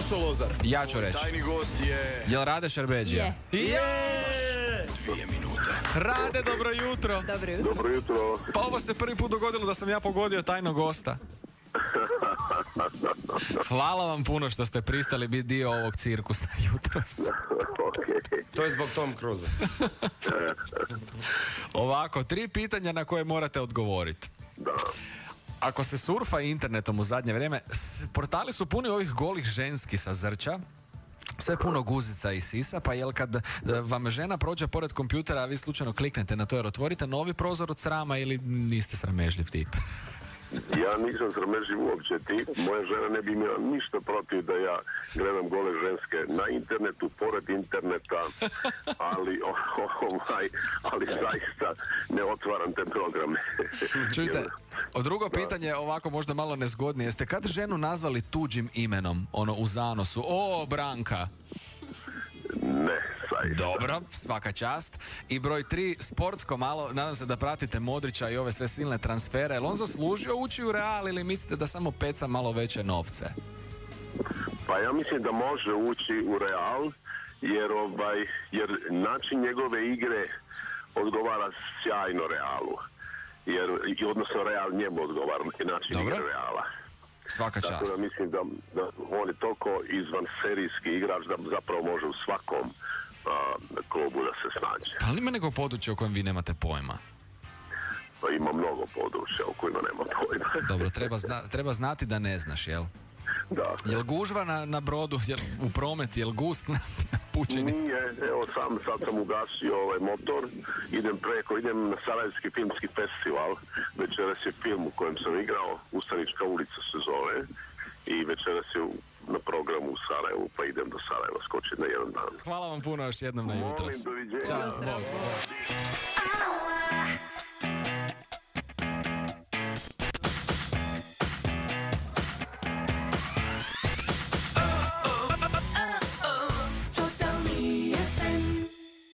Gaso Lozar. Ja ću reći. Tajni gost je... Jel Rade Šerbedžija? Je. 2 minute. Rade, dobro jutro. Dobro jutro. Dobro jutro. Pa ovo se prvi put dogodilo da sam ja pogodio tajnog gosta. Hvala vam puno što ste pristali biti dio ovog cirkusa jutros. Okay. To je zbog Tom Cruise. Ovako, 3 pitanja na koje morate odgovoriti. Da. Ako se surfa internetom u zadnje vrijeme, portali su puni ovih golih ženski sa Zrća. Sve puno guzica i sisa, pa jel kad vam žena prođe pored kompjutera, a vi slučajno kliknete na to jer otvorite novi prozor od srama ili niste sramežljiv tip? Ja nisam sramežljiv uopće tip. Moja žena ne bi imala ništa protiv da ja gledam gole ženske na internetu, pored interneta, ali zaista ne otvaram te programe. Čujte, drugo pitanje je ovako možda malo nezgodnije. Jeste kad ženu nazvali tuđim imenom, ono u zanosu? O, Branka! Ne, zaista. Dobro, svaka čast. I broj 3, sportsko malo, nadam se da pratite Modrića i ove sve silne transfere. Jel on zaslužio ući u Real ili mislite da samo peca malo veće novce? Pa ja mislim da može ući u Real, jer način njegove igre odgovara sjajno Realu. Odnosno Real njemu odgovara način igre Reala. Svaka čast. Tako da mislim da on je toliko izvan serijski igrač da zapravo može u svakom klubu da se snađe. Ali ima neko područje o kojem vi nemate pojma? Pa ima mnogo područja o kojima nema pojma. Dobro, treba znati da ne znaš, jel? Da. Jel gužva na brodu, u promet, jel gust na pučini? Nije, evo sad sam ugasio motor, idem na Sarajevski filmski festival, večeras je film u kojem sam igrao, Ustanička ulica se zove, i večeras je na programu u Sarajevu, pa idem do Sarajeva skočiti na jedan dan. Hvala vam puno još jednom na jutros. Molim, doviđenja. Ćao.